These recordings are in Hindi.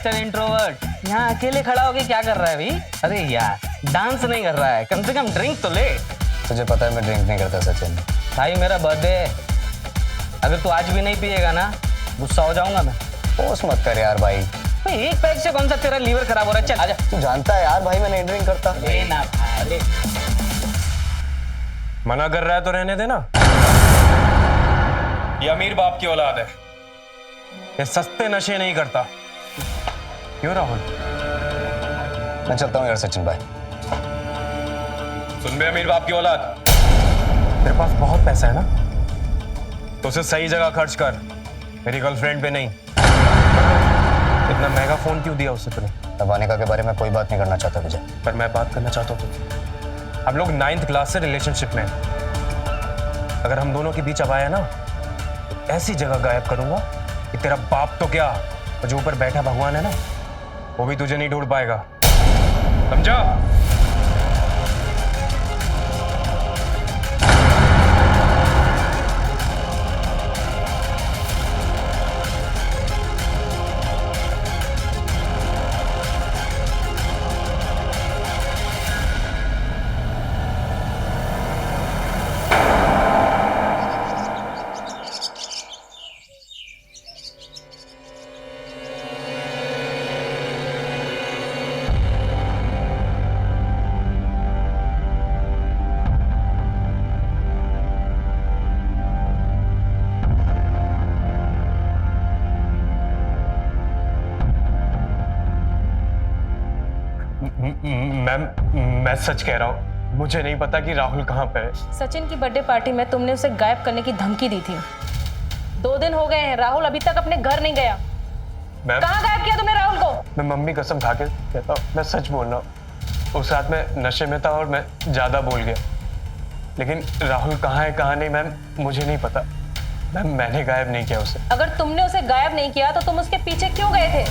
मिस्टर इंट्रोवर्ट, यहाँ अकेले खड़ा होके क्या कर रहा है भाई? अरे यार डांस नहीं कर रहा है, कम से कम ड्रिंक तो ले। तुझे पता है मैं ड्रिंक नहीं करता सचिन। भाई मेरा बर्थडे है, अगर तू आज भी नहीं पिएगा ना गुस्सा हो जाऊंगा मैं। फोर्स मत कर यार भाई। भाई एक पैक से कौन सा तेरा लीवर खराब हो रहा है? चल आजा। तू जानता है यार भाई मैं नहीं ड्रिंक करता। ले ना भाई। मना कर रहा है तो रहने देना। ये अमीर बाप की औलाद है, ये सस्ते नशे नहीं करता। क्यों राहुल? मैं चलता हूँ यार सचिन भाई। सुन बे अमीर बाप की औलाद, तेरे पास बहुत पैसा है ना, तो उसे सही जगह खर्च कर, मेरी गर्लफ्रेंड पे नहीं। इतना महंगा फोन क्यों दिया उससे तूने? अब अनिका के बारे में कोई बात नहीं करना चाहता विजय। पर मैं बात करना चाहता हूँ। हम लोग 9th क्लास से रिलेशनशिप में हैं। अगर हम दोनों के बीच अब आया ना तो ऐसी जगह गायब करूंगा कि तेरा बाप तो क्या, और जो ऊपर बैठा भगवान है ना वो भी तुझे नहीं ढूंढ पाएगा, समझा? मैम मैं सच कह रहा हूँ, मुझे नहीं पता कि राहुल कहाँ पे है। सचिन की बर्थडे पार्टी में तुमने उसे गायब करने की धमकी दी थी। 2 दिन हो गए हैं, राहुल अभी तक अपने घर नहीं गया। मैम कहाँ गायब किया तुमने राहुल को? मैं मम्मी कसम खा के कहता हूँ, मैं सच बोल रहा हूँ। उस रात में नशे में था और मैं ज्यादा बोल गया, लेकिन राहुल कहाँ है कहाँ नहीं मैम मुझे नहीं पता। मैम मैंने गायब नहीं किया उसे। अगर तुमने उसे गायब नहीं किया तो तुम उसके पीछे क्यों गए थे?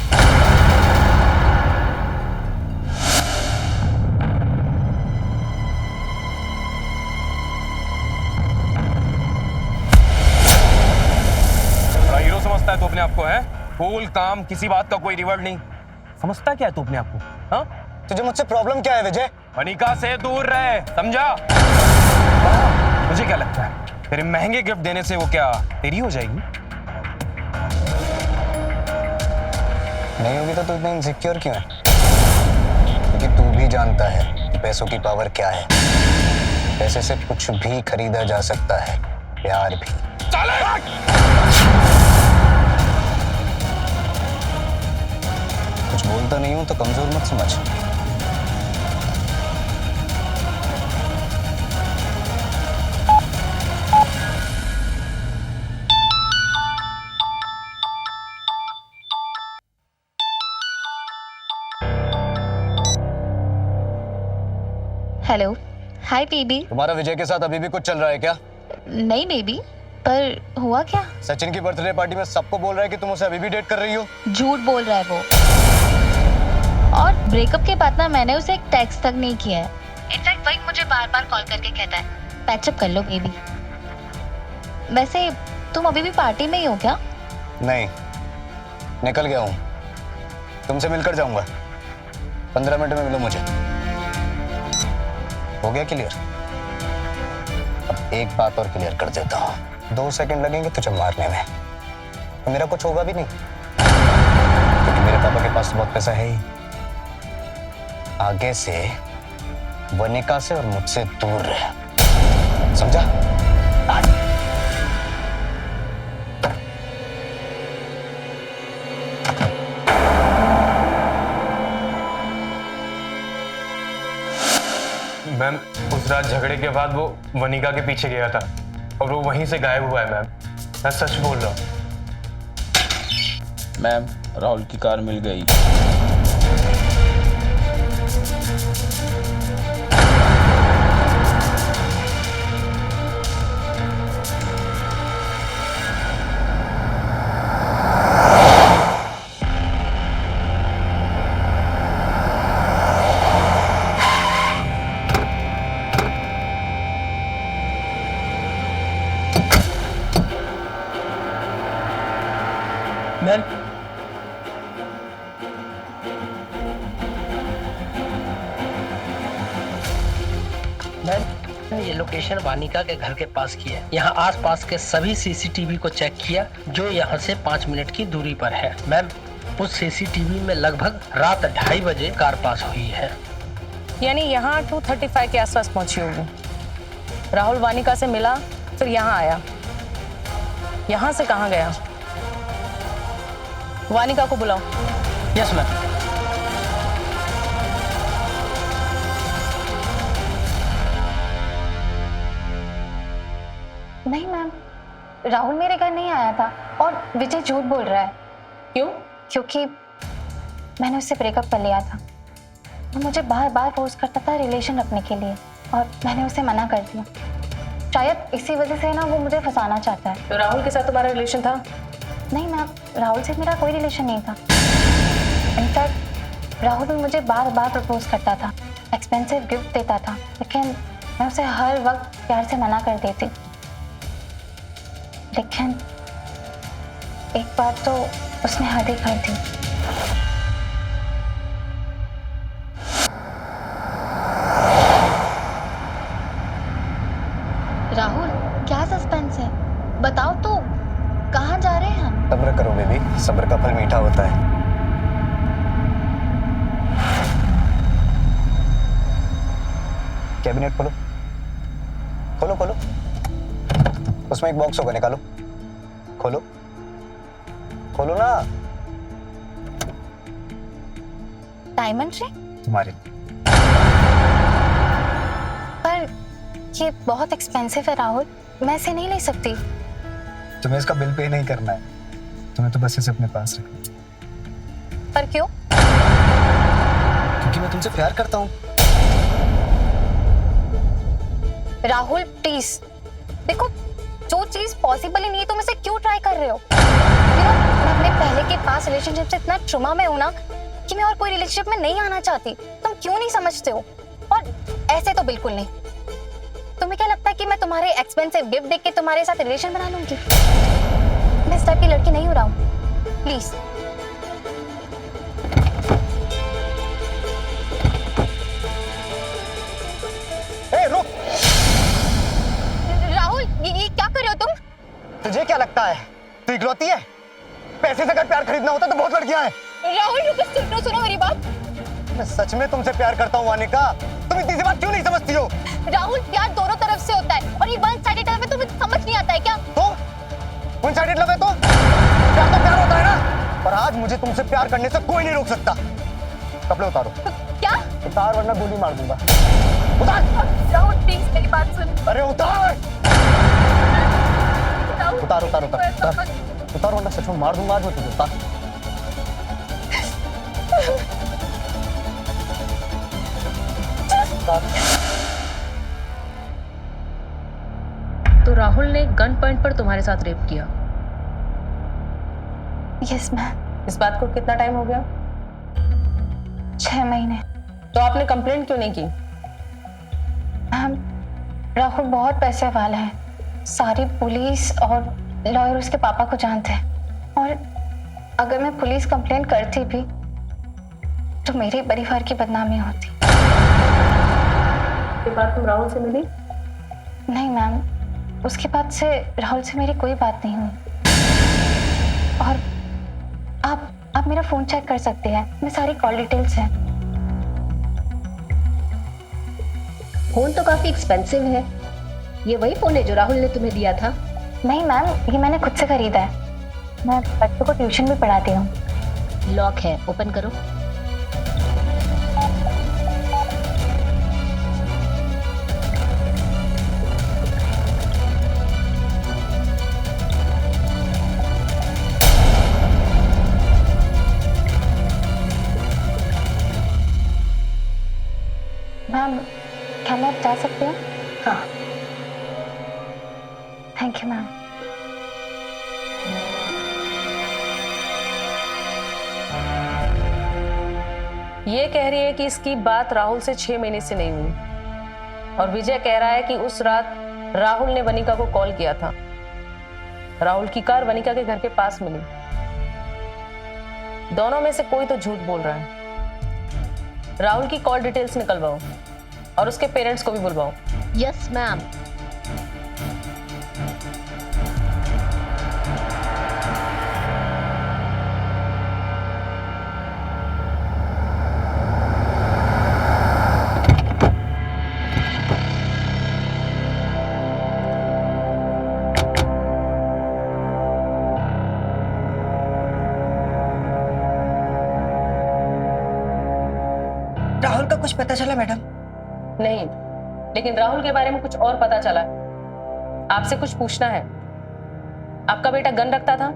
हीरो समझता है तू अपने आप को? है कूल काम, किसी बात का कोई रिवर्ड नहीं समझता। क्या है तू अपने आप को? हाँ तुझे मुझसे प्रॉब्लम क्या है विजय? अनिका से दूर रहे, समझा? मुझे क्या लगता है तेरे महंगे गिफ्ट देने से वो क्या तेरी हो जाएगी? नहीं होगी तो तू इतना इनसिक्योर क्यों है? क्योंकि तू भी जानता है कि पैसों की पावर क्या है। पैसे से कुछ भी खरीदा जा सकता है, प्यार भी। कुछ बोलता नहीं हूं तो कमजोर मत समझ। Hello, hi baby. तुम्हारा विजय के साथ अभी भी कुछ चल रहा है क्या? नहीं बेबी, पर हुआ क्या? सचिन की बर्थडे पार्टी में सबको बोल रहा है कि तुम उसे अभी भी डेट कर रही हो। झूठ बोल रहा है वो। और ब्रेकअप के बाद ना मैंने उसे एक टेक्स्ट तक नहीं किया है। इनफैक्ट वही मुझे बार बार कॉल करके कहता है पैचअप कर लो बेबी। वैसे तुम अभी भी पार्टी में ही हो क्या? नहीं, निकल गया हूँ। तुमसे मिलकर जाऊंगा। 15 मिनट में मिलो मुझे। हो गया क्लियर? अब एक बात और क्लियर कर देता हूँ। 2 सेकंड लगेंगे तुझे मारने में, तो मेरा कुछ होगा भी नहीं, क्योंकि मेरे पापा के पास तो बहुत पैसा है ही। आगे से वनिका से और मुझसे दूर रह, समझा? मैम उस रात झगड़े के बाद वो वनिका के पीछे गया था और वो वहीं से गायब हुआ है। मैम मैं सच बोल रहा हूँ। मैम राहुल की कार मिल गई। ये लोकेशन वानिका के घर के पास की है। यहाँ आसपास के सभी सीसीटीवी को चेक किया जो यहाँ से 5 मिनट की दूरी पर है। मैम, उस सीसीटीवी में लगभग रात 2:30 बजे कार पास हुई है। यानी यहाँ 2:35 के आसपास पहुंची होगी। राहुल वानिका से मिला, फिर यहाँ आया। यहाँ से कहाँ गया? वानिका को बुलाओ। Yes ma'am. नहीं मैम, राहुल मेरे घर नहीं आया था और विजय झूठ बोल रहा है। क्यों? क्योंकि मैंने उससे ब्रेकअप कर लिया था। वो मुझे बार बार फोर्स करता था रिलेशन रखने के लिए और मैंने उसे मना कर दिया। शायद इसी वजह से ना वो मुझे फंसाना चाहता है। तो राहुल के साथ तुम्हारा रिलेशन था? नहीं मैम, राहुल से मेरा कोई रिलेशन नहीं था। इनफैक्ट राहुल भी मुझे बार बार प्रपोज करता था, एक्सपेंसिव गिफ्ट देता था, लेकिन मैं उसे हर वक्त प्यार से मना कर देती। लेकिन एक बार तो उसने हद ही कर दी। राहुल, क्या सस्पेंस है? बताओ तो, कहाँ जा रहे हैं हम? सब्र करो बेबी, सब्र का फल मीठा होता है। कैबिनेट खोलो, खोलो खोलो। उसमें एक बॉक्स होगा, निकालो। खोलो खोलो ना। Diamond ring? तुम्हारे पर ये बहुत एक्सपेंसिव है राहुल, मैं इसे नहीं ले सकती। तुम्हें इसका बिल पे नहीं करना है, तुम्हें तो बस इसे अपने पास रखना है। पर क्यों? क्योंकि मैं तुमसे प्यार करता हूँ। राहुल प्लीज, देखो जो चीज पॉसिबल ही नहीं है तुम इसे क्यों ट्राई कर रहे हो? मैं अपने पहले के पास रिलेशनशिप से इतना ट्रॉमा में हूं ना कि मैं और कोई रिलेशनशिप में नहीं आना चाहती। तुम क्यों नहीं समझते हो? और ऐसे तो बिल्कुल नहीं। तुम्हें क्या लगता है कि मैं तुम्हारे एक्सपेंसिव गिफ्ट देख के तुम्हारे साथ रिलेशन बना लूंगी? मैं इस टाइप की लड़की नहीं हो रहा हूँ, प्लीज। रुक। राहुल, ये क्या कर रहे हो तुम? तुझे क्या लगता है तू इकलौती है? पैसे से अगर प्यार खरीदना होता तो बहुत लड़कियां हैं। राहुल रुको, सुनो मेरी बात। मैं सच में तुमसे प्यार करता हूँ वानिका, तुम इतनी सी बात क्यों नहीं समझती हो? राहुल, प्यार दोनों तरफ से होता है और ये वन साइडेड लव है, तुम्हें समझ नहीं आता है क्या? तो वन साइडेड लव है तो प्यार तो प्यार होता है ना। पर आज मुझे तुमसे प्यार करने से कोई नहीं रोक सकता। कपड़े उतारो। क्या? उतार वरना गोली मार दूंगा। उतार। राहुल प्लीज मेरी बात सुन। अरे उतार। राहुल, उतार उतार उतार उतार उतार वरना सच में मार दूंगा आज मैं तुझे। उतार। तो राहुल ने गन पॉइंट पर तुम्हारे साथ रेप किया? Yes ma'am. इस बात को कितना टाइम हो गया? 6 महीने। तो आपने कंप्लेंट क्यों नहीं की? मैम, राहुल बहुत पैसे वाला है, सारी पुलिस और लॉयर उसके पापा को जानते हैं और अगर मैं पुलिस कंप्लेंट करती भी तो मेरे परिवार की बदनामी होती। के बाद तुम राहुल से मिली? नहीं मैम, उसके बाद से राहुल से मेरी कोई बात नहीं हुई। और आप मेरा फोन चेक कर सकते हैं, मैं सारी कॉल डिटेल्स हैं। फोन तो काफी एक्सपेंसिव है। ये वही फोन है जो राहुल ने तुम्हें दिया था? नहीं मैम, ये मैंने खुद से खरीदा है। मैं बच्चों को ट्यूशन भी पढ़ाती हूँ। लॉक है, ओपन करो। मैम, क्या मैं अब जा सकती हूँ? हाँ। Thank you ma'am. ये कह रही है कि इसकी बात राहुल से 6 महीने से नहीं हुई और विजय कह रहा है कि उस रात राहुल ने वनिका को कॉल किया था। राहुल की कार वनिका के घर के पास मिली। दोनों में से कोई तो झूठ बोल रहा है। राहुल की कॉल डिटेल्स निकलवाओ और उसके पेरेंट्स को भी बुलवाओ। Yes ma'am. राहुल का कुछ पता चला मैडम? नहीं, लेकिन राहुल के बारे में कुछ और पता चला। आपसे कुछ पूछना है। आपका बेटा गन रखता था?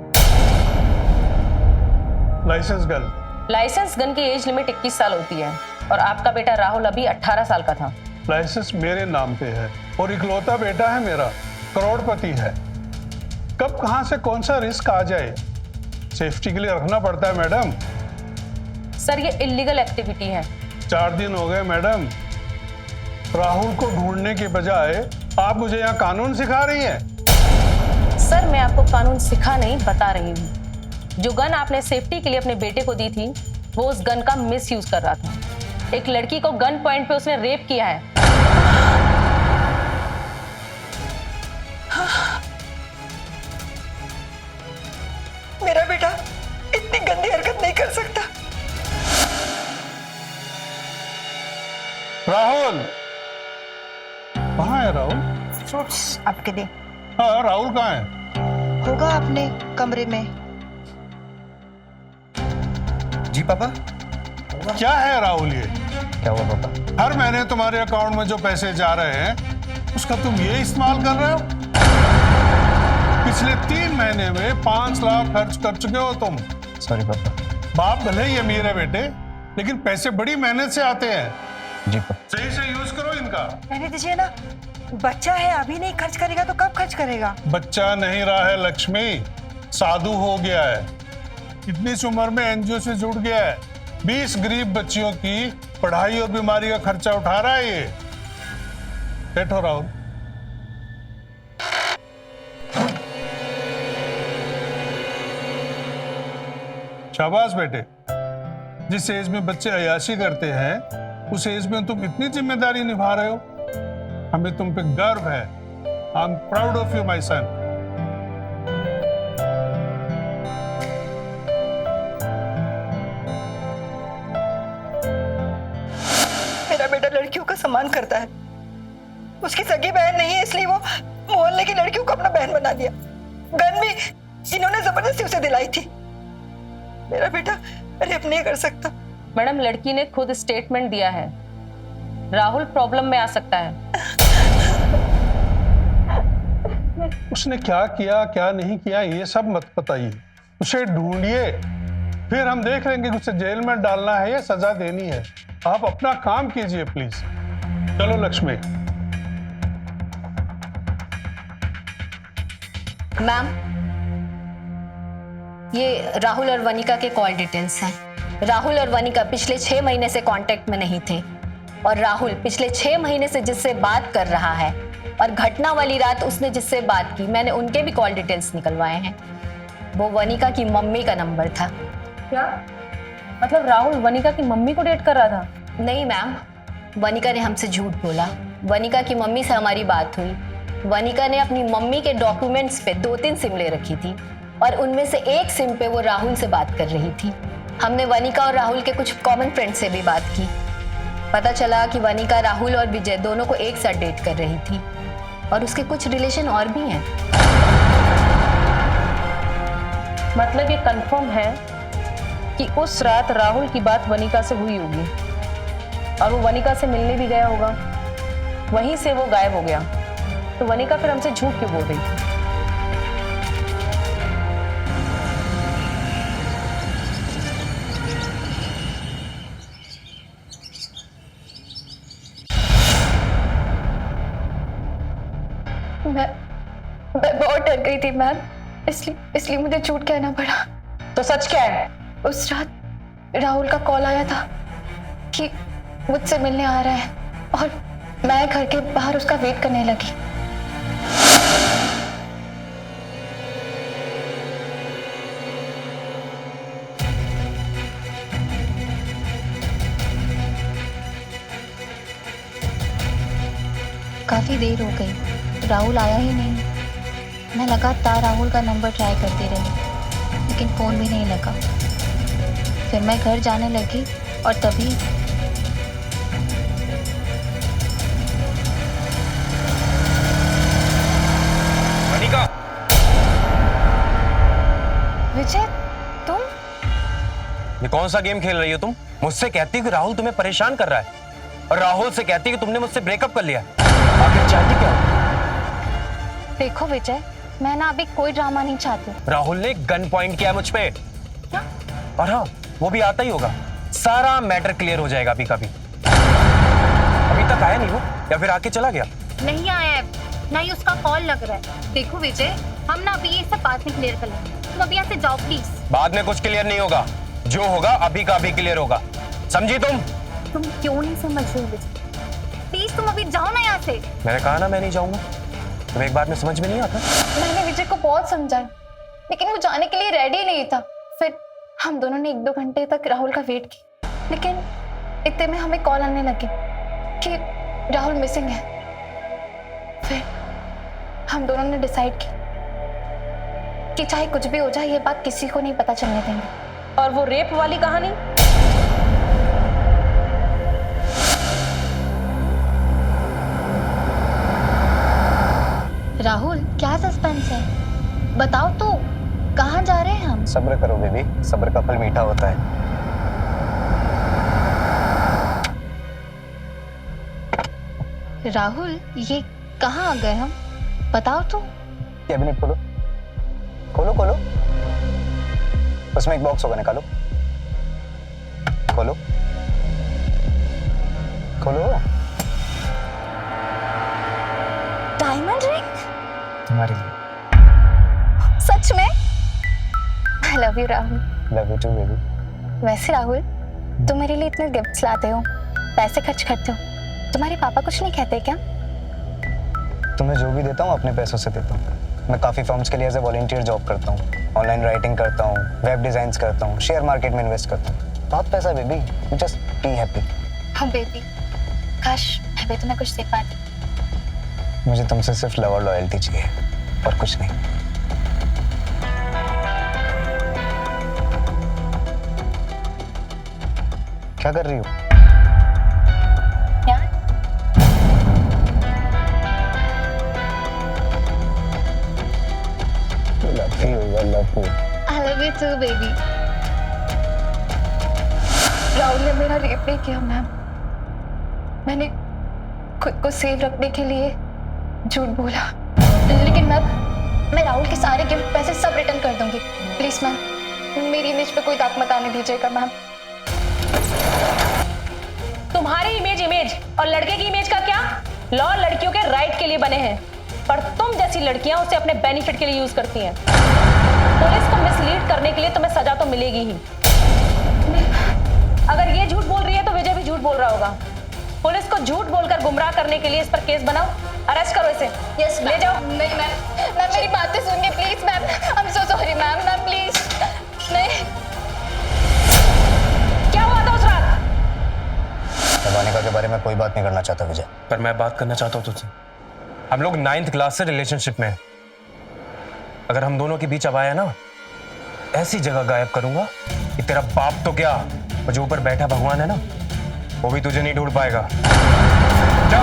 Licence gun? लाइसेंस गन की एज लिमिट 21 साल होती है और आपका बेटा राहुल अभी 18 साल का था। लाइसेंस मेरे नाम पे है और इकलौता बेटा है मेरा, करोड़पति है। कब कहां से कौन सा रिस्क आ जाए, सेफ्टी के लिए रखना पड़ता है मैडम। सर, ये इलीगल एक्टिविटी है। 4 दिन हो गए मैडम, राहुल को ढूंढने के बजाय आप मुझे यहाँ कानून सिखा रही हैं। सर, मैं आपको कानून सिखा नहीं, बता रही हूँ। जो गन आपने सेफ्टी के लिए अपने बेटे को दी थी, वो उस गन का मिस यूज कर रहा था। एक लड़की को गन पॉइंट पे उसने रेप किया है। मेरा बेटा इतनी गंदी हरकत नहीं कर सकता। राहुल कहाँ है? राहुल फ्रूट्स आपके लिए। हाँ, राहुल कहाँ है? होगा अपने कमरे में। जी पापा। क्या है राहुल ये? क्या हुआ पापा? हर महीने तुम्हारे अकाउंट में जो पैसे जा रहे हैं उसका तुम ये इस्तेमाल कर रहे हो। पिछले 3 महीने में 5 लाख खर्च कर चुके हो तुम। सॉरी पापा। बाप भले ही अमीर है बेटे, लेकिन पैसे बड़ी मेहनत से आते हैं। जी पापा। सही से यूज करो इनका। रहने दीजिए ना, बच्चा है, अभी नहीं खर्च करेगा तो कब खर्च करेगा? बच्चा नहीं रहा है लक्ष्मी, साधु हो गया है। इतनी सी उम्र में एनजीओ से जुड़ गया है। 20 गरीब बच्चियों की पढ़ाई और बीमारी का खर्चा उठा रहा है ये। बैठो राहुल। शाबाश बेटे, जिस एज में बच्चे अय्याशी करते हैं उस एज में तुम इतनी जिम्मेदारी निभा रहे हो। हमें तुम पे गर्व है। I am proud of you my son. मेरा बेटा लड़कियों का सम्मान करता है। उसकी सगी बहन नहीं है, इसलिए वो मोहल्ले की लड़कियों को अपना बहन बना दिया। गन भी इन्होंने जबरदस्ती उसे दिलाई थी। मेरा बेटा रेप नहीं कर सकता। मैडम, लड़की ने खुद स्टेटमेंट दिया है। राहुल प्रॉब्लम में आ सकता है। उसने क्या किया क्या नहीं किया ये सब मत बताइए, उसे ढूंढिए, फिर हम देख लेंगे कि उसे जेल में डालना है या सजा देनी है। आप अपना काम कीजिए प्लीज। चलो लक्ष्मी। मैम, ये राहुल और वनिका के कॉल डिटेल्स हैं। राहुल और वनिका पिछले 6 महीने से कांटेक्ट में नहीं थे और राहुल पिछले 6 महीने से जिससे बात कर रहा है और घटना वाली रात उसने जिससे बात की, मैंने उनके भी कॉल डिटेल्स निकलवाए हैं। वो वनिका की मम्मी का नंबर था। क्या मतलब राहुल वनिका की मम्मी को डेट कर रहा था? नहीं मैम, वनिका ने हमसे झूठ बोला। वनिका की मम्मी से हमारी बात हुई। वनिका ने अपनी मम्मी के डॉक्यूमेंट्स पे 2-3 सिम ले रखी थी और उनमें से एक सिम पे वो राहुल से बात कर रही थी। हमने वनिका और राहुल के कुछ कॉमन फ्रेंड से भी बात की। पता चला कि वनिका राहुल और विजय दोनों को एक साथ डेट कर रही थी और उसके कुछ रिलेशन और भी हैं। मतलब ये कंफर्म है कि उस रात राहुल की बात वनिका से हुई होगी और वो वनिका से मिलने भी गया होगा, वहीं से वो गायब हो गया। तो वनिका फिर हमसे झूठ क्यों बोल रही थी? मैं बहुत डर गई थी मैम, इसलिए मुझे झूठ कहना पड़ा। तो सच क्या है? उस रात राहुल का कॉल आया था कि मुझसे मिलने आ रहा है और मैं घर के बाहर उसका वेट करने लगी। काफी देर हो गई, राहुल आया ही नहीं। मैं लगातार राहुल का नंबर ट्राई करती रही, लेकिन फोन भी नहीं लगा। फिर मैं घर जाने लगी और तभी वनिका, विजय, तुम? ये कौन सा गेम खेल रही हो तुम? मुझसे कहती कि राहुल तुम्हें परेशान कर रहा है, और राहुल से कहती कि तुमने मुझसे ब्रेकअप कर लिया। आखिर चाहती क्या हो? देखो विजय, मैं ना अभी कोई ड्रामा नहीं चाहती। राहुल ने गन पॉइंट किया मुझ पे। क्या? और हाँ, वो भी आता ही होगा। सारा मैटर क्लियर हो जाएगा अभी का भी। अभी तक आया नहीं वो, या फिर आके चला गया? नहीं आया है, ना ही उसका कॉल लग रहा है। देखो विजय, हम ना अभी ये सब बात में क्लियर कर लेंगे। तुम अभी यहाँ से जाओ प्लीज। बाद में कुछ क्लियर नहीं होगा, जो होगा अभी का अभी क्लियर होगा, समझी तुम? तुम क्यों नहीं समझ रहे हो विजय? प्लीज तुम अभी जाओ ना यहाँ से। मैंने कहा ना मैं नहीं जाऊंगा। तुम्हें एक बात में समझ में नहीं आता? मैंने विजय को बहुत समझाया, लेकिन वो जाने के लिए रेडी नहीं था। फिर हम दोनों ने 1-2 घंटे तक राहुल का वेट किया, लेकिन इतने में हमें कॉल आने लगे कि राहुल मिसिंग है। फिर हम दोनों ने डिसाइड किया कि चाहे कुछ भी हो जाए, ये बात किसी को नहीं पता चलने देंगे। और वो रेप वाली कहानी? राहुल, क्या सस्पेंस है? बताओ तो, कहाँ जा रहे हैं हम? सब्र करो बेबी, सब्र का फल मीठा होता है। राहुल, ये कहाँ आ गए हम? बताओ तो। कैबिनेट खोलो, खोलो खोलो, उसमें एक बॉक्स होगा, निकालो। खोलो खोलो। Diamond ring? तुम्हारे लिए। सच में? I love you Rahul. Love you too baby. वैसे राहुल, तुम मेरे लिए इतने गिफ्ट्स लाते हो, पैसे खर्च करते हो, तुम्हारे पापा कुछ नहीं कहते क्या? तुम्हें जो भी देता हूँ अपने पैसों से देता हूँ। मैं काफ़ी फर्म्स के लिए एज ए वॉलंटियर जॉब करता हूँ, ऑनलाइन राइटिंग करता हूँ, वेब डिजाइन्स करता हूँ, शेयर मार्केट में इन्वेस्ट करता हूँ। बहुत पैसा baby, you just be happy. हाँ बेबी, काश मैं भी तुम्हें कुछ दे पाती। मुझे तुमसे सिर्फ लव और लॉयल्टी चाहिए, और कुछ नहीं। क्या कर रही हो? यार, I love you too, baby. Rahul ने मेरा रेप नहीं किया मैम। मैंने खुद को सेफ रखने के लिए झूठ बोला, लेकिन मैं राहुल के सारे गिफ्ट पैसे सब रिटर्न कर दूंगी। प्लीज मैम, मेरी इमेज पे कोई दाग मत आने दीजिएगा मैम। तुम्हारी इमेज और लड़के की इमेज का क्या? लॉ लड़कियों के राइट के लिए बने हैं, पर तुम जैसी लड़कियां उसे अपने बेनिफिट के लिए यूज करती हैं। पुलिस को मिसलीड करने के लिए तुम्हें सजा तो मिलेगी ही। अगर ये झूठ बोल रही है तो विजय भी झूठ बोल रहा होगा। पुलिस को झूठ बोलकर गुमराह करने के लिए इस पर केस बनाओ, अरेस्ट करो इसे। यस, ले जाओ। नहीं मैम, मेरी बातें सुनिए please ma'am. I am so sorry ma'am, please. नहीं, क्या हुआ था उस रात? वानिका के बारे में कोई बात नहीं करना चाहता विजय। पर मैं बात करना चाहता हूँ तुझसे। हम लोग 9th क्लास से रिलेशनशिप में हैं। अगर हम दोनों के बीच अब आया ना, ऐसी जगह गायब करूंगा कि तेरा बाप तो क्या, और जो ऊपर बैठा भगवान है ना, वो भी तुझे नहीं ढूंढ पाएगा। जा।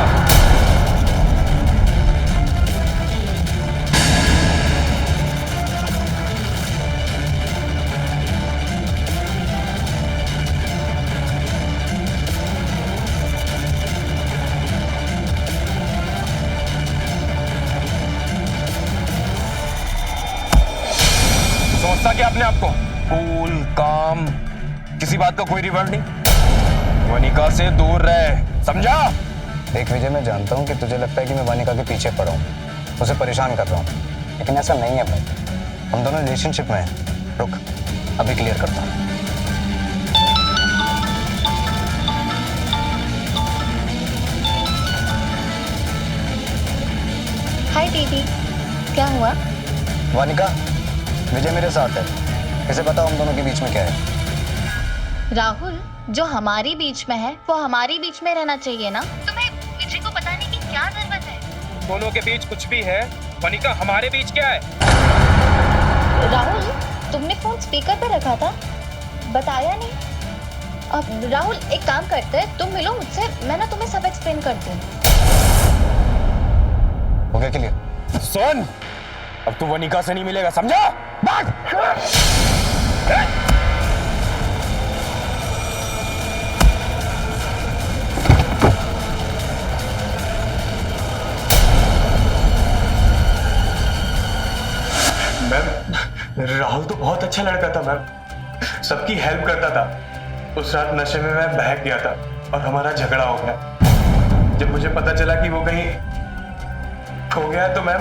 सोचता क्या अपने आप को? कूल, काम, किसी बात का कोई रिवर्ट नहीं। वनिका से दूर रहे, समझा? देख विजय, मैं जानता हूँ कि तुझे लगता है कि मैं वानिका के पीछे पड़ा हूँ, उसे परेशान कर रहा हूँ, लेकिन ऐसा नहीं है भाई। हम दोनों रिलेशनशिप में हैं। रुक, अभी क्लियर करता हूँ। हाय दीदी, क्या हुआ? वानिका, विजय मेरे साथ है, इसे बताओ हम दोनों के बीच में क्या है। राहुल, जो हमारी बीच में है वो हमारी बीच में रहना चाहिए ना। तुम्हें विजय को बताने की क्या जरूरत है? तुम दोनों के बीच कुछ भी है, वनिका हमारे बीच क्या है? राहुल, तुमने फोन स्पीकर पे रखा था, बताया नहीं। अब राहुल एक काम करते हैं, तुम मिलो मुझसे, मैं ना तुम्हें सब एक्सप्लेन करती हूँ। हो गया क्लियर? सुन, अब तू वनिका से नहीं मिलेगा, समझा? मैम, राहुल तो बहुत अच्छा लड़का था मैम, सबकी हेल्प करता था। उस रात नशे में मैं बहक गया था और हमारा झगड़ा हो गया। जब मुझे पता चला कि वो कहीं खो गया तो मैं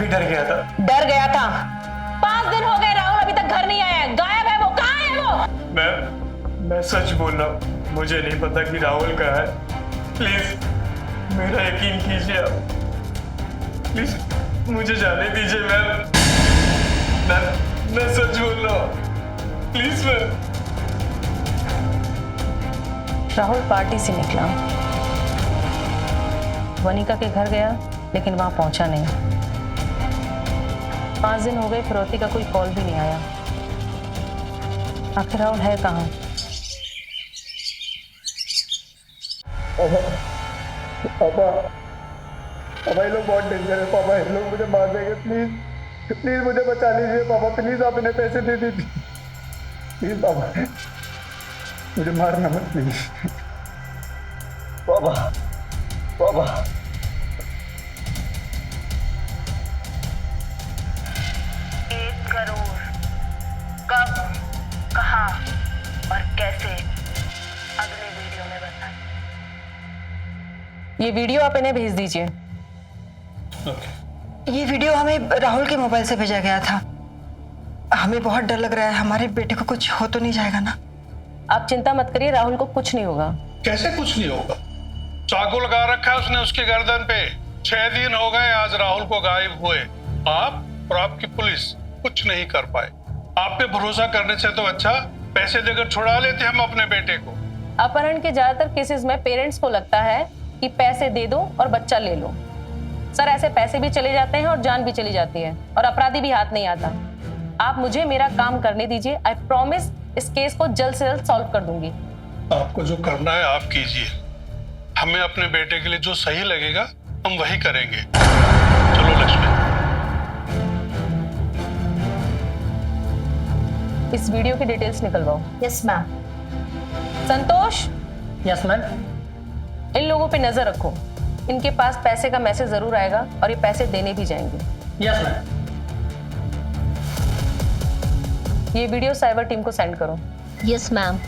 भी डर गया था। डर गया था? 5 दिन हो गए राहुल अभी तक घर नहीं आया, गायब है वो, कहाँ है वो? मैम, मैं सच बोल रहा हूँ, मुझे नहीं पता कि राहुल कहाँ है। प्लीज मेरा यकीन कीजिए आप, प्लीज मुझे जाने दीजिए मैम। मैं सच बोल रहा हूँ, प्लीज मैम। राहुल पार्टी से निकला, वनिका के घर गया लेकिन वहां पहुंचा नहीं। 5 दिन हो गए, फिरौती का कोई कॉल भी नहीं आया। आखिर राहुल है कहाँ? पापा ये लोग बहुत डेंजर है। पापा ये लोग मुझे मार देंगे, प्लीज मुझे बचा लीजिए पापा। प्लीज आप इन्हें पैसे दे दीजिए, प्लीज पापा, मुझे मारना मत प्लीज पापा। 1 करोड़ कब, कहाँ और कैसे, अगले वीडियो में बताएं। ये वीडियो आप इन्हें भेज दीजिए। ये वीडियो हमें राहुल के मोबाइल से भेजा गया था। हमें बहुत डर लग रहा है, हमारे बेटे को कुछ हो तो नहीं जाएगा ना? आप चिंता मत करिए, राहुल को कुछ नहीं होगा। कैसे कुछ नहीं होगा? चाकू लगा रखा है उसने उसकी गर्दन पे। 6 दिन हो गए आज राहुल को गायब हुए। आप और आपकी पुलिस कुछ नहीं कर पाए। आप पे भरोसा करने से तो अच्छा पैसे देकर छुड़ा लेते हम अपने बेटे को। अपहरण के ज्यादातर केसेस में पेरेंट्स को लगता है कि पैसे दे दो और बच्चा ले लो। सर, ऐसे पैसे भी चले जाते हैं और जान भी चली जाती है और अपराधी भी हाथ नहीं आता। आप मुझे मेरा काम करने दीजिए। आई प्रॉमिस इस केस को जल्द से जल्द सॉल्व कर दूंगी। आपको जो करना है आप कीजिए। हमें अपने बेटे के लिए जो सही लगेगा हम वही करेंगे। चलो लक्ष्मी। इस वीडियो की डिटेल्स निकलवाओ। Yes ma'am. Santosh. Yes ma'am. इन लोगों पे नजर रखो, इनके पास पैसे का मैसेज जरूर आएगा और ये पैसे देने भी जाएंगे। Yes ma'am. ये वीडियो साइबर टीम को सेंड करो। Yes ma'am.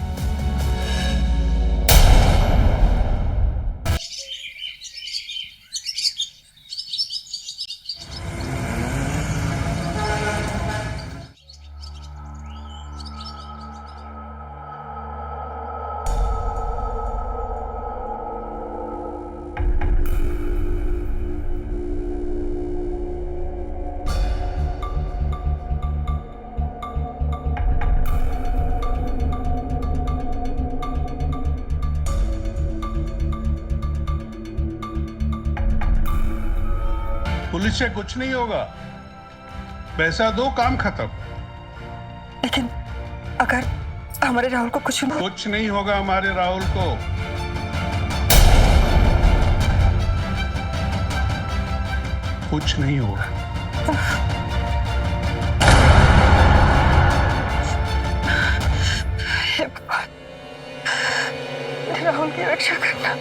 पुलिस से कुछ नहीं होगा, पैसा दो, काम खत्म। लेकिन अगर हमारे राहुल को कुछ नहीं होगा हमारे राहुल को। कुछ नहीं होगा। हे भगवान, राहुल की रक्षा करना।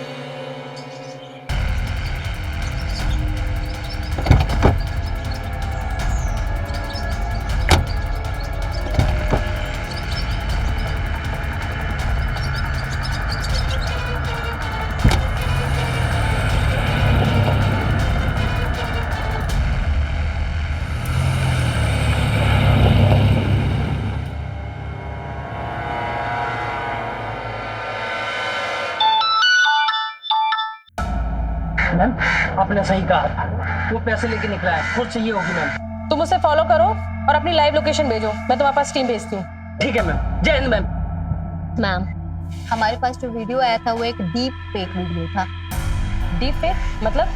मैम, आपने सही कहा था, वो पैसे लेके निकला है, खुद चाहिए होगी मैम। तुम उसे फॉलो करो और अपनी लाइव लोकेशन भेजो, मैं तुम्हारे पास टीम भेजती हूँ। ठीक है मैम। जय हिंद मैम। मैम, हमारे पास जो वीडियो आया था वो एक डीप फेक वीडियो था। डीप फेक मतलब?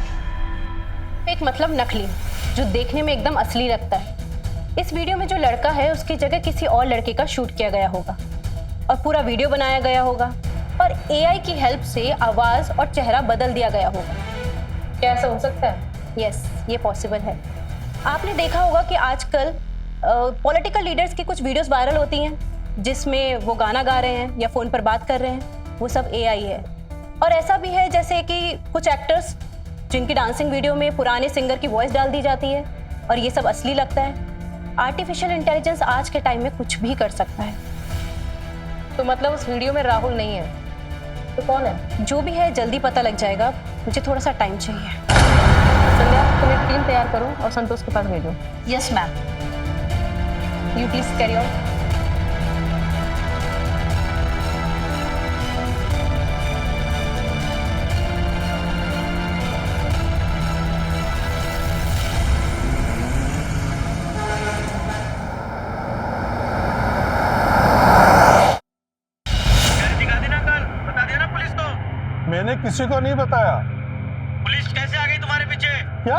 एक मतलब नकली, जो देखने में एकदम असली लगता है। इस वीडियो में जो लड़का है उसकी जगह किसी और लड़के का शूट किया गया होगा और पूरा वीडियो बनाया गया होगा और एआई की हेल्प से आवाज और चेहरा बदल दिया गया होगा। क्या ऐसा हो सकता है? यस, ये पॉसिबल है। आपने देखा होगा कि आजकल पॉलिटिकल लीडर्स की कुछ वीडियोस वायरल होती हैं जिसमें वो गाना गा रहे हैं या फोन पर बात कर रहे हैं, वो सब एआई है। और ऐसा भी है जैसे कि कुछ एक्टर्स जिनकी डांसिंग वीडियो में पुराने सिंगर की वॉइस डाल दी जाती है और ये सब असली लगता है। आर्टिफिशियल इंटेलिजेंस आज के टाइम में कुछ भी कर सकता है। तो मतलब उस वीडियो में राहुल नहीं है, तो कौन है? जो भी है जल्दी पता लग जाएगा, मुझे थोड़ा सा टाइम चाहिए। संध्या, तुम एक टीम तैयार करो और संतोष के पास भेजो। Yes ma'am. You please carry on. मैंने किसी को नहीं बताया। पुलिस कैसे आ गई तुम्हारे पीछे? क्या?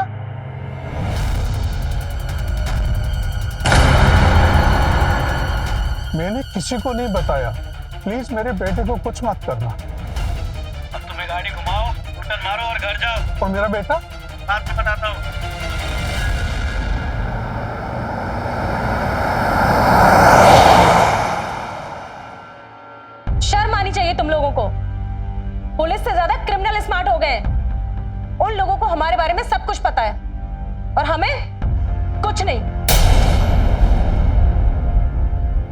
मैंने किसी को नहीं बताया। प्लीज मेरे बेटे को कुछ मत करना। अब तुम्हें गाड़ी घुमाओ, उल्टा मारो और घर जाओ। और मेरा बेटा? बात में बताता हूँ। शर्म आनी चाहिए तुम लोगों को। पुलिस से ज्यादा क्रिमिनल स्मार्ट हो गए। उन लोगों को हमारे बारे में सब कुछ पता है और हमें कुछ नहीं।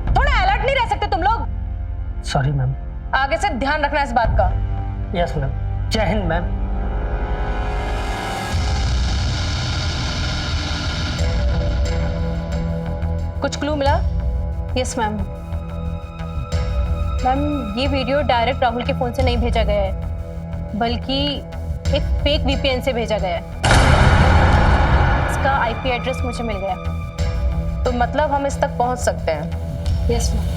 थोड़ा अलर्ट नहीं रह सकते तुम लोग? Sorry ma'am. आगे से ध्यान रखना इस बात का। Yes ma'am. जय हिंद मैम। कुछ क्लू मिला? Yes ma'am. मैम, ये वीडियो डायरेक्ट राहुल के फोन से नहीं भेजा गया है, बल्कि एक फेक वीपीएन से भेजा गया है। इसका आईपी एड्रेस मुझे मिल गया, तो मतलब हम इस तक पहुंच सकते हैं। Yes ma'am.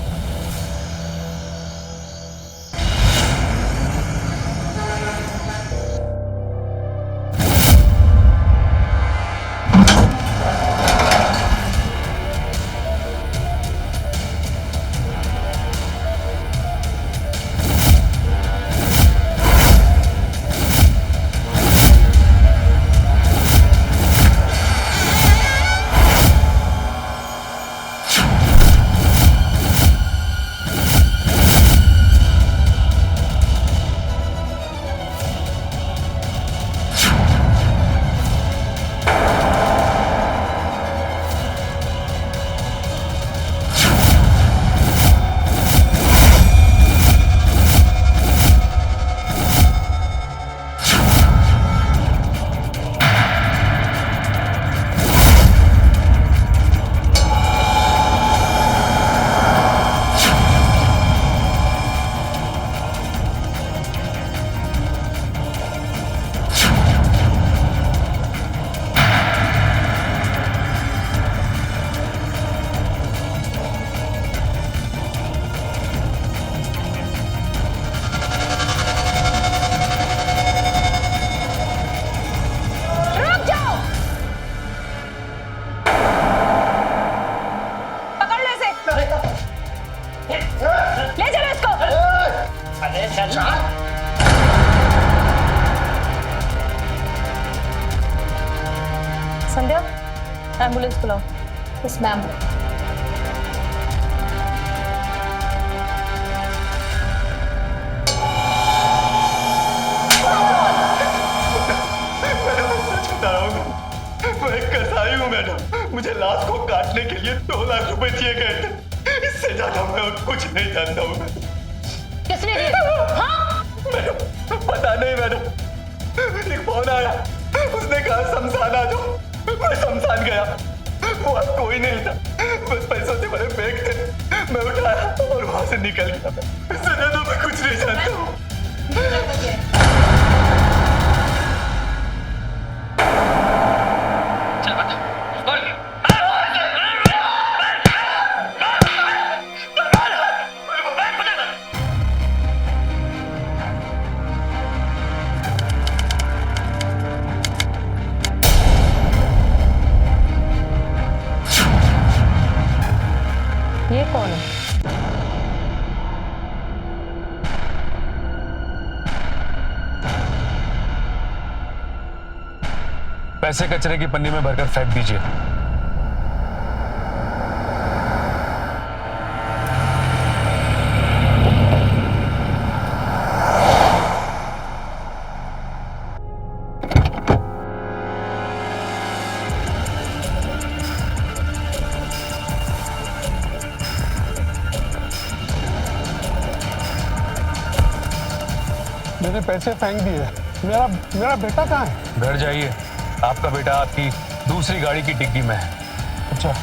संध्या, एम्बुलेंस बुलाओ। Yes ma'am. मैं एक कसाई हूँ मैडम। मुझे लाश को काटने के लिए 2 लाख रुपए दिए गए थे। इससे ज्यादा मैं और कुछ नहीं जानता हूँ मैडम। किसने दिए? हाँ? मैडम पता नहीं मैडम। एक फोन आया, उसने कहा शमशान आ जाओ। मैं शमशान गया, वहाँ कोई नहीं था, बस पैसों से भरे बैग थे। मैं उठाया और वहां से निकल गया। इससे ज्यादा मैं कुछ नहीं जानता हूँ। पैसे कचरे की पन्नी में भरकर फेंक दीजिए। मेरे पैसे फेंक दिए। मेरा बेटा कहाँ है? घर जाइए, आपका बेटा आपकी दूसरी गाड़ी की डिग्गी में है। अच्छा,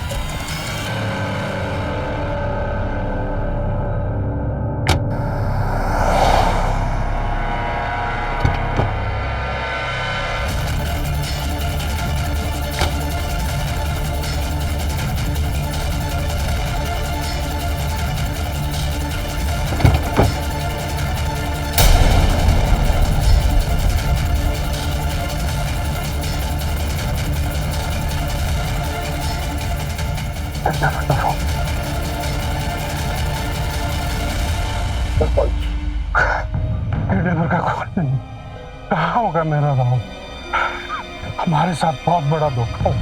ड्राइवर का कॉल नहीं। कहाँ होगा मेरा राहुल? हमारे साथ बहुत बड़ा धोखा है।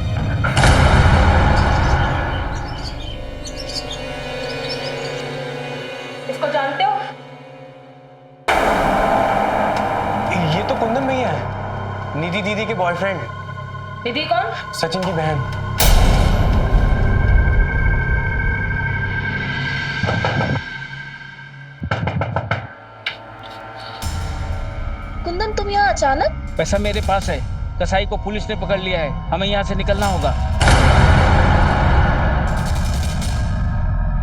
इसको जानते हो? ये तो कुंदन भैया है, निधि दीदी के बॉयफ्रेंड। निधि कौन? सचिन की बहन। कुंदन, तुम यहाँ अचानक? पैसा मेरे पास है, कसाई को पुलिस ने पकड़ लिया है, हमें यहाँ से निकलना होगा।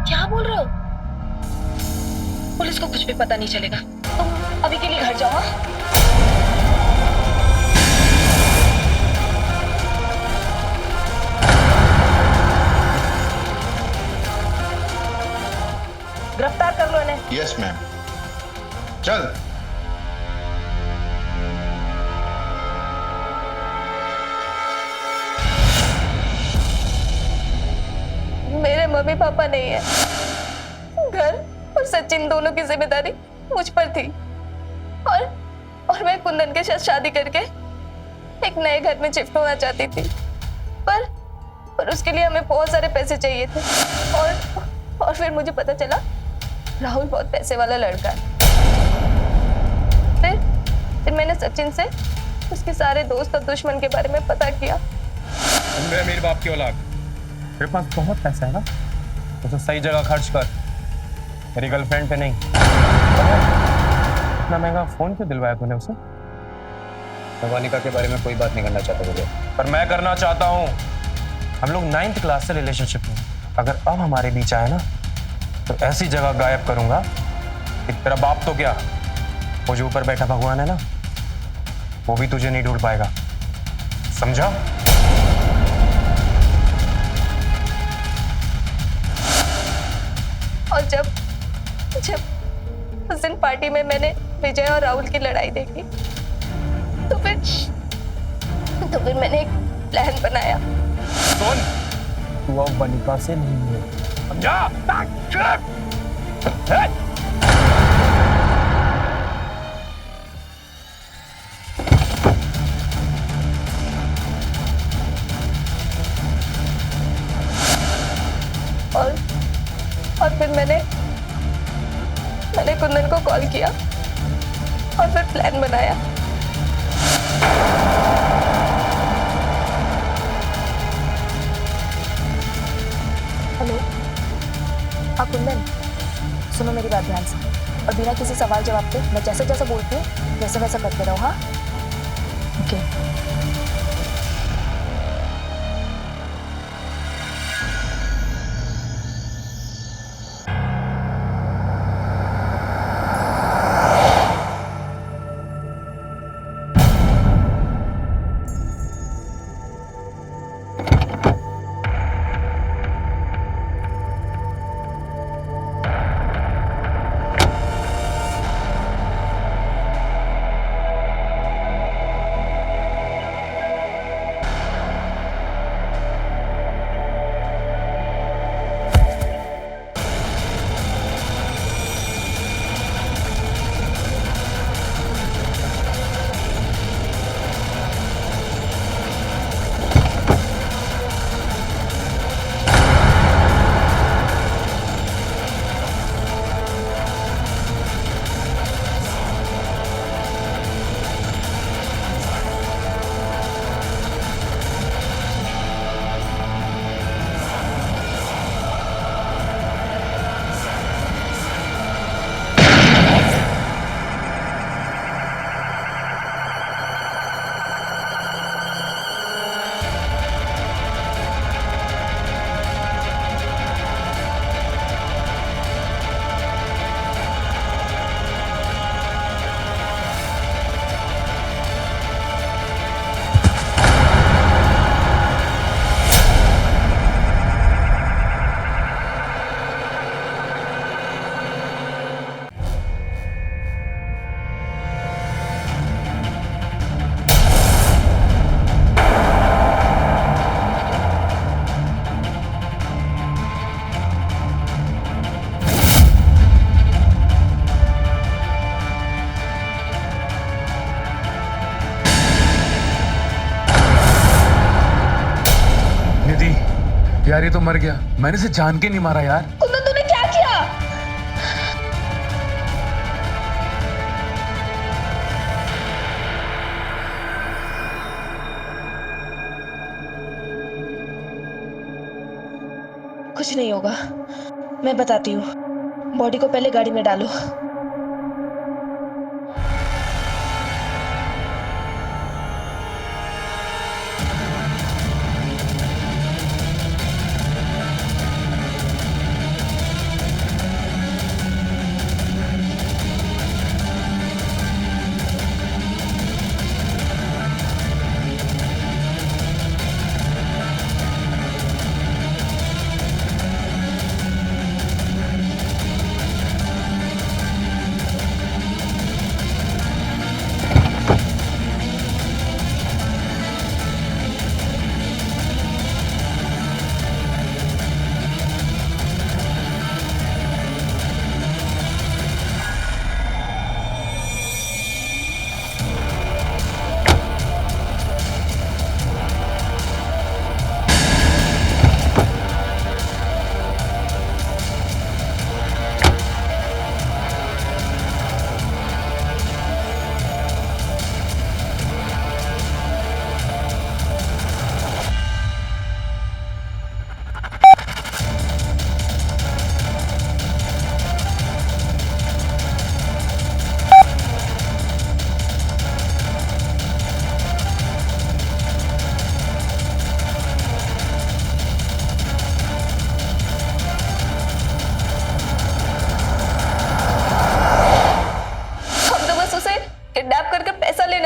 क्या बोल रहे हो? पुलिस को कुछ भी पता नहीं चलेगा। तुम अभी के लिए घर जाओ। हाँ? गिरफ्तार कर लो इन्हें। Yes ma'am. चल। मेरे मम्मी पापा नहीं है, घर और सचिन दोनों की जिम्मेदारी मुझ पर थी। और मैं कुंदन के साथ शादी करके एक नए घर में शिफ्ट होना चाहती थी, पर उसके लिए हमें बहुत सारे पैसे चाहिए थे। और फिर मुझे पता चला राहुल बहुत पैसे वाला लड़का है। फिर मैंने सचिन से उसके सारे दोस्त और दुश्मन के बारे में पता किया। मेरे बाप की औलाद, मेरे पास बहुत पैसा है ना, तो सही जगह खर्च कर, मेरी गर्लफ्रेंड पे नहीं। इतना महंगा फोन क्यों दिलवाया तूने उसे? मैं वानिका के बारे में कोई बात नहीं करना चाहता मुझे। पर मैं करना चाहता हूँ। हम लोग 9th क्लास से रिलेशनशिप में, अगर अब हमारे बीच आए ना तो ऐसी जगह गायब करूंगा कि तेरा बाप तो क्या, वो जो ऊपर बैठा भगवान है ना, वो भी तुझे नहीं ढूंढ पाएगा, समझा? और जब उस दिन पार्टी में मैंने विजय और राहुल की लड़ाई देखी, तो फिर मैंने एक प्लान बनाया। सुन, तू अब वनिका से नहीं है, समझा? और फिर मैंने कुंदन को कॉल किया और फिर प्लान बनाया। हेलो, हाँ कुंदन, सुनो मेरी बात ध्यान से और बिना किसी सवाल जवाब के मैं जैसे जैसे बोलती हूँ वैसे वैसा करते रहो। हाँ, ओके। यार ये तो मर गया, मैंने इसे जान के नहीं मारा यार। कुंदन तूने क्या किया? कुछ नहीं होगा, मैं बताती हूँ। बॉडी को पहले गाड़ी में डालो।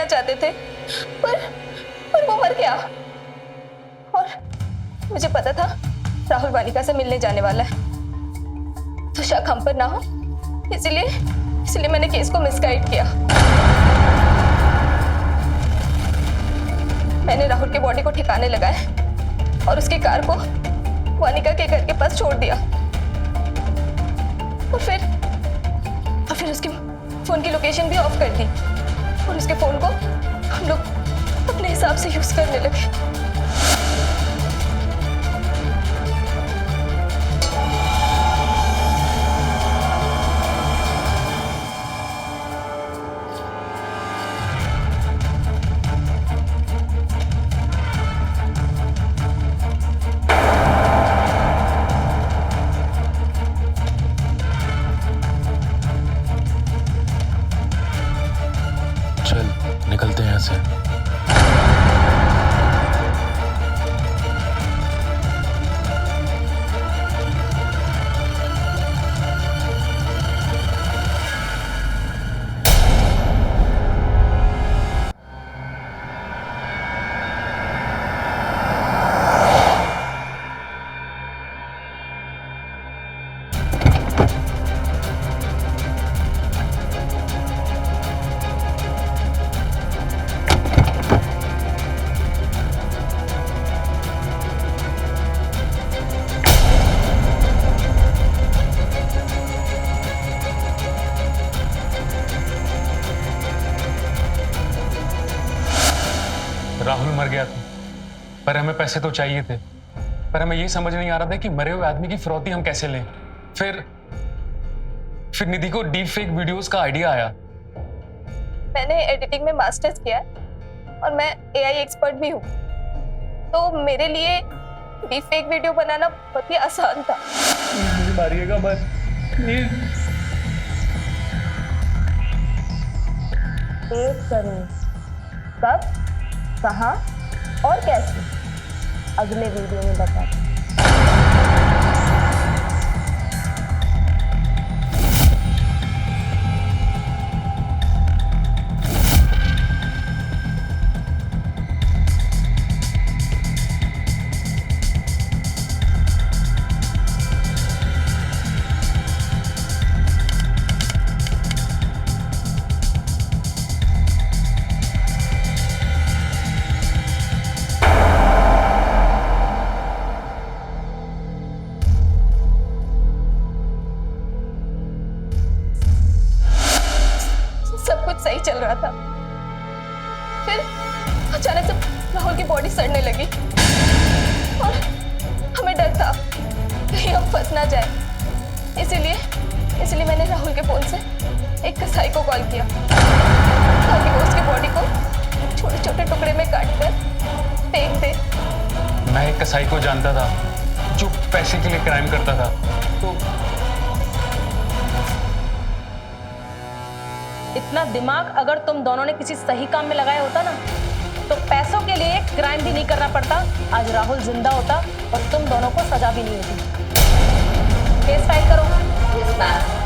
चाहते थे, पर वो मर गया। और मुझे पता था राहुल वानिका से मिलने जाने वाला है, तो शक हम पर ना हो, इसलिए मैंने केस को मिसगाइड किया। मैंने राहुल के बॉडी को ठिकाने लगाया और उसकी कार को वानिका के घर के पास छोड़ दिया, और फिर उसके फोन की लोकेशन भी ऑफ कर दी और उसके फोन को हम लोग अपने हिसाब से यूज करने लगे। निकलते हैं यहाँ से। राहुल मर गया था, पर हमें पैसे तो चाहिए थे, पर हमें ये समझ नहीं आ रहा था कि मरे हुए आदमी की फिरौती हम कैसे लें। फिर निधि को डीप फेक वीडियोस का आइडिया आया। मैंने एडिटिंग में मास्टर्स किया और मैं एआई एक्सपर्ट भी हूँ, तो मेरे लिए डीप फेक वीडियो बनाना बहुत ही आसान था। मुझे मारिएगा बस, प्लीज। 1 करोड़ कब, कहाँ और कैसे, अगले वीडियो में बताते। सब कुछ सही चल रहा था, फिर अचानक से राहुल की बॉडी सड़ने लगी हमें डर था कहीं हम फंस ना जाए, इसलिए मैंने राहुल के फोन से एक कसाई को कॉल किया ताकि वो उसके बॉडी को छोटे छोटे टुकड़े में काट कर फेंक दे। मैं एक कसाई को जानता था जो पैसे के लिए क्राइम करता था। तो इतना दिमाग अगर तुम दोनों ने किसी सही काम में लगाया होता ना, तो पैसों के लिए क्राइम भी नहीं करना पड़ता। आज राहुल जिंदा होता और तुम दोनों को सजा भी नहीं होती। केस फाइल करो। Yes ma'am.